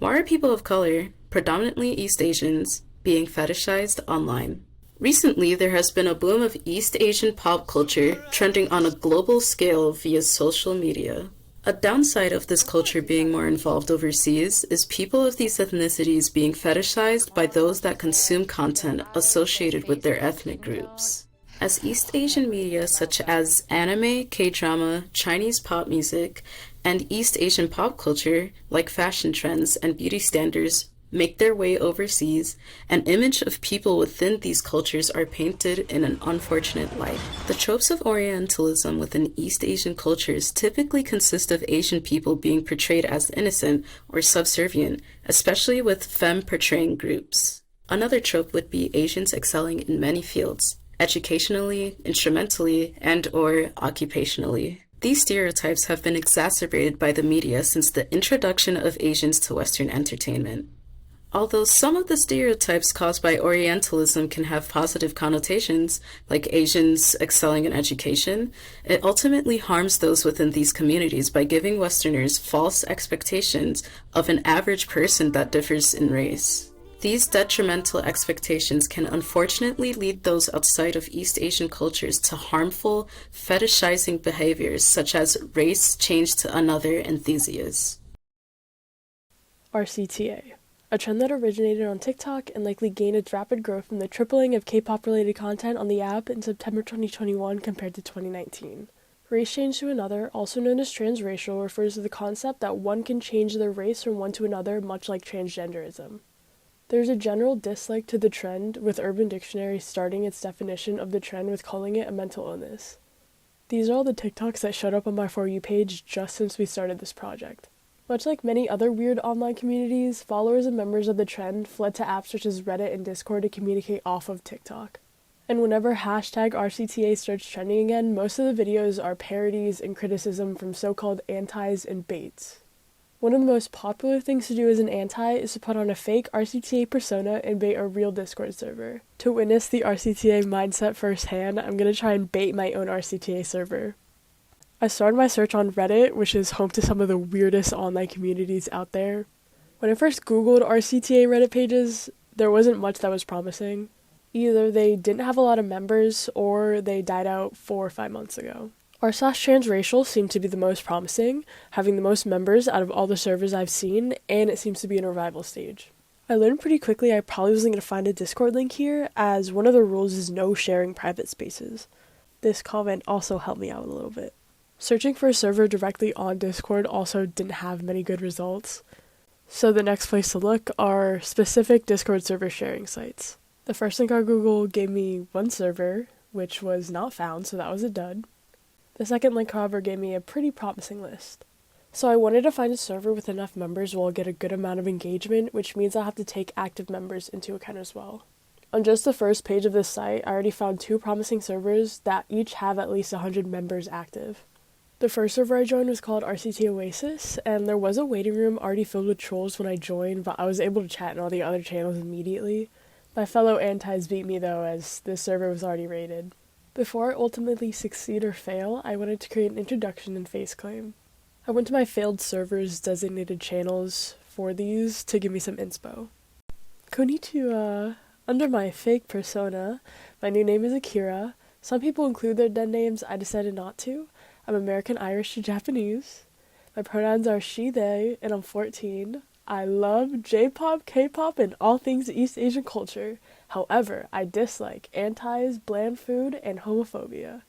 Why are people of color, predominantly East Asians, being fetishized online? Recently, there has been a boom of East Asian pop culture trending on a global scale via social media. A downside of this culture being more involved overseas is people of these ethnicities being fetishized by those that consume content associated with their ethnic groups. As East Asian media such as anime, K-drama, Chinese pop music, and East Asian pop culture, like fashion trends and beauty standards, make their way overseas, an image of people within these cultures are painted in an unfortunate light. The tropes of Orientalism within East Asian cultures typically consist of Asian people being portrayed as innocent or subservient, especially with femme portraying groups. Another trope would be Asians excelling in many fields, educationally, instrumentally, and/or occupationally. These stereotypes have been exacerbated by the media since the introduction of Asians to Western entertainment. Although some of the stereotypes caused by Orientalism can have positive connotations, like Asians excelling in education, it ultimately harms those within these communities by giving Westerners false expectations of an average person that differs in race. These detrimental expectations can unfortunately lead those outside of East Asian cultures to harmful, fetishizing behaviors such as race changed to another enthusiast. RCTA, a trend that originated on TikTok and likely gained its rapid growth from the tripling of K-pop related content on the app in September 2021 compared to 2019. Race change to another, also known as transracial, refers to the concept that one can change their race from one to another, much like transgenderism. There's a general dislike to the trend, with Urban Dictionary starting its definition of the trend with calling it a mental illness. These are all the TikToks that showed up on my For You page just since we started this project. Much like many other weird online communities, followers and members of the trend fled to apps such as Reddit and Discord to communicate off of TikTok. And whenever hashtag RCTA starts trending again, most of the videos are parodies and criticism from so-called antis and baits. One of the most popular things to do as an anti is to put on a fake RCTA persona and bait a real Discord server. To witness the RCTA mindset firsthand, I'm going to try and bait my own RCTA server. I started my search on Reddit, which is home to some of the weirdest online communities out there. When I first googled RCTA Reddit pages, there wasn't much that was promising. Either they didn't have a lot of members, or they died out 4 or 5 months ago. r/transracial seemed to be the most promising, having the most members out of all the servers I've seen, and it seems to be in a revival stage. I learned pretty quickly I probably wasn't going to find a Discord link here, as one of the rules is no sharing private spaces. This comment also helped me out a little bit. Searching for a server directly on Discord also didn't have many good results, so the next place to look are specific Discord server sharing sites. The first link on Google gave me one server, which was not found, so that was a dud. The second link, however, gave me a pretty promising list. So I wanted to find a server with enough members where I'll get a good amount of engagement, which means I'll have to take active members into account as well. On just the first page of this site, I already found 2 promising servers that each have at least 100 members active. The first server I joined was called RCT Oasis, and there was a waiting room already filled with trolls when I joined, but I was able to chat in all the other channels immediately. My fellow antis beat me though, as this server was already rated. Before I ultimately succeed or fail, I wanted to create an introduction and face claim. I went to my failed server's designated channels for these to give me some inspo. Konnichiwa! Under my fake persona, my new name is Akira. Some people include their dead names, I decided not to. I'm American Irish to Japanese. My pronouns are she, they, and I'm 14. I love J-pop, K-pop, and all things East Asian culture. However, I dislike antis, bland food, and homophobia.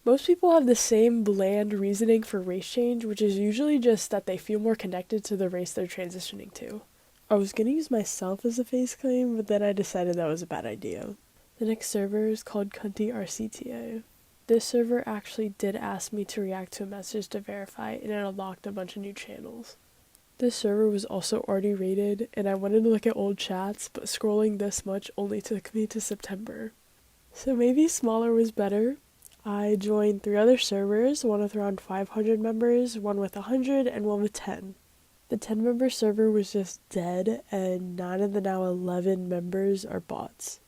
Most people have the same bland reasoning for race change, which is usually just that they feel more connected to the race they're transitioning to. I was gonna use myself as a face claim, but then I decided that was a bad idea. The next server is called Cunty RCTA. This server actually did ask me to react to a message to verify, and it unlocked a bunch of new channels. This server was also already rated, and I wanted to look at old chats, but scrolling this much only took me to September. So maybe smaller was better. I joined 3 other servers, one with around 500 members, one with 100, and one with 10. The 10-member server was just dead, and 9 of the now 11 members are bots.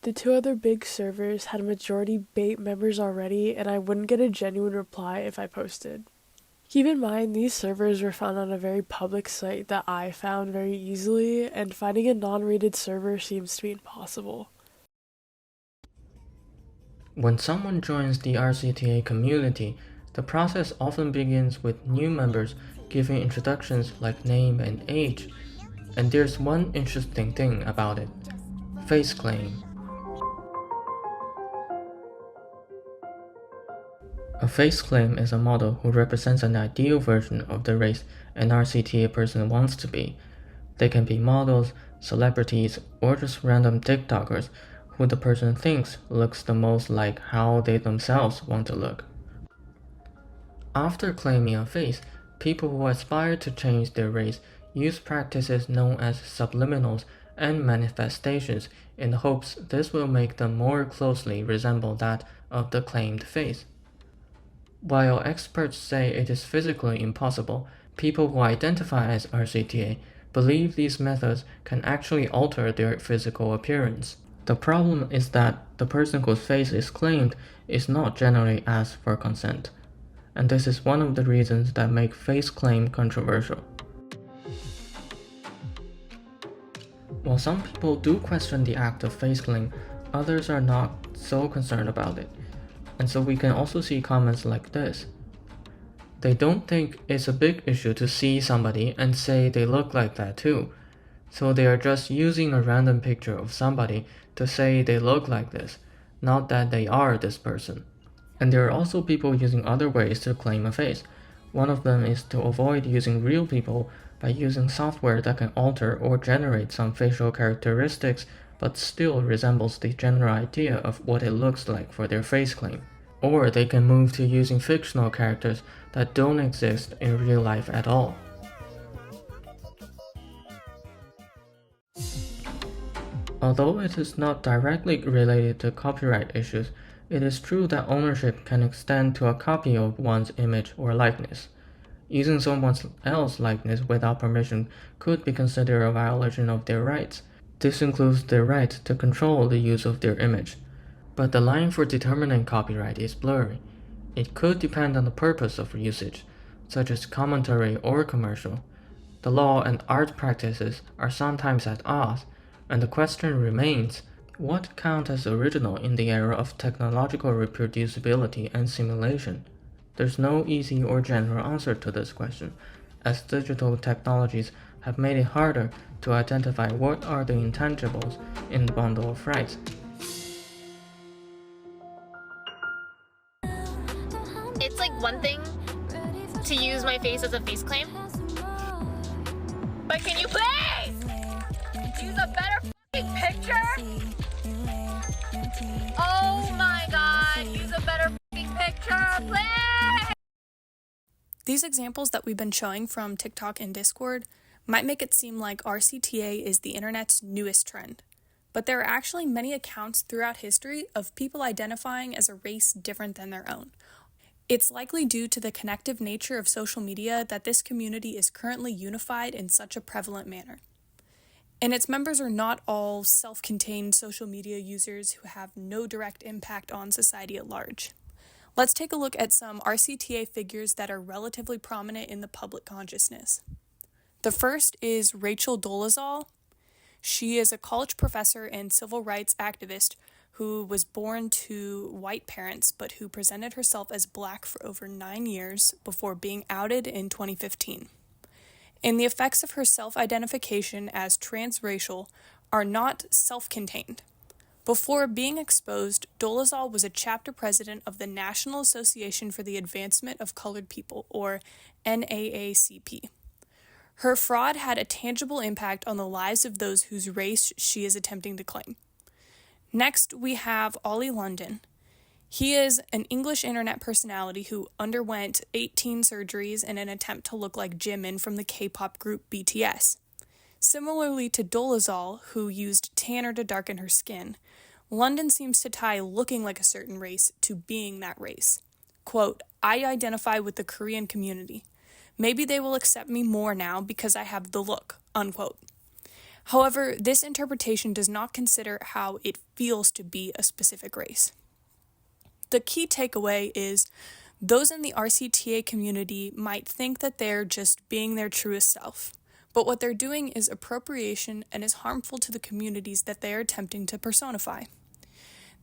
The 2 other big servers had a majority bait members already, and I wouldn't get a genuine reply if I posted. Keep in mind, these servers were found on a very public site that I found very easily, and finding a non-rated server seems to be impossible. When someone joins the RCTA community, the process often begins with new members giving introductions like name and age. And there's one interesting thing about it: face claim. A face claim is a model who represents an ideal version of the race an RCTA person wants to be. They can be models, celebrities, or just random TikTokers who the person thinks looks the most like how they themselves want to look. After claiming a face, people who aspire to change their race use practices known as subliminals and manifestations in the hopes this will make them more closely resemble that of the claimed face. While experts say it is physically impossible, people who identify as RCTA believe these methods can actually alter their physical appearance. The problem is that the person whose face is claimed is not generally asked for consent, and this is one of the reasons that make face claim controversial. While some people do question the act of face claim, others are not so concerned about it. And so we can also see comments like this. They don't think it's a big issue to see somebody and say they look like that too. So they are just using a random picture of somebody to say they look like this, not that they are this person. And there are also people using other ways to claim a face. One of them is to avoid using real people by using software that can alter or generate some facial characteristics but still resembles the general idea of what it looks like for their face claim. Or they can move to using fictional characters that don't exist in real life at all. Although it is not directly related to copyright issues, it is true that ownership can extend to a copy of one's image or likeness. Using someone else's likeness without permission could be considered a violation of their rights. This includes their right to control the use of their image. But the line for determining copyright is blurry. It could depend on the purpose of usage, such as commentary or commercial. The law and art practices are sometimes at odds, and the question remains, what counts as original in the era of technological reproducibility and simulation? There's no easy or general answer to this question, as digital technologies have made it harder to identify what are the intangibles in the bundle of rights. It's like one thing to use my face as a face claim, but can you please use a better f***ing picture? Oh my god, use a better f***ing picture, please! These examples that we've been showing from TikTok and Discord might make it seem like RCTA is the internet's newest trend, but there are actually many accounts throughout history of people identifying as a race different than their own. It's likely due to the connective nature of social media that this community is currently unified in such a prevalent manner. And its members are not all self-contained social media users who have no direct impact on society at large. Let's take a look at some RCTA figures that are relatively prominent in the public consciousness. The first is Rachel Dolezal. She is a college professor and civil rights activist who was born to white parents but who presented herself as Black for over 9 years before being outed in 2015. And the effects of her self-identification as transracial are not self-contained. Before being exposed, Dolezal was a chapter president of the National Association for the Advancement of Colored People, or NAACP. Her fraud had a tangible impact on the lives of those whose race she is attempting to claim. Next, we have Ollie London. He is an English internet personality who underwent 18 surgeries in an attempt to look like Jimin from the K-pop group BTS. Similarly to Dolezal, who used tanner to darken her skin, London seems to tie looking like a certain race to being that race. Quote, "I identify with the Korean community. Maybe they will accept me more now because I have the look," unquote. However, this interpretation does not consider how it feels to be a specific race. The key takeaway is Those in the RCTA community might think that they're just being their truest self, but what they're doing is appropriation and is harmful to the communities that they are attempting to personify.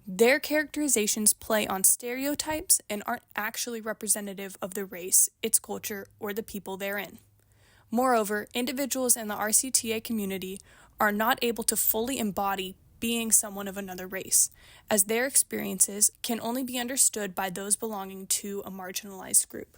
Their characterizations play on stereotypes and aren't actually representative of the race, its culture, or the people therein. Moreover, individuals in the RCTA community are not able to fully embody being someone of another race, as their experiences can only be understood by those belonging to a marginalized group.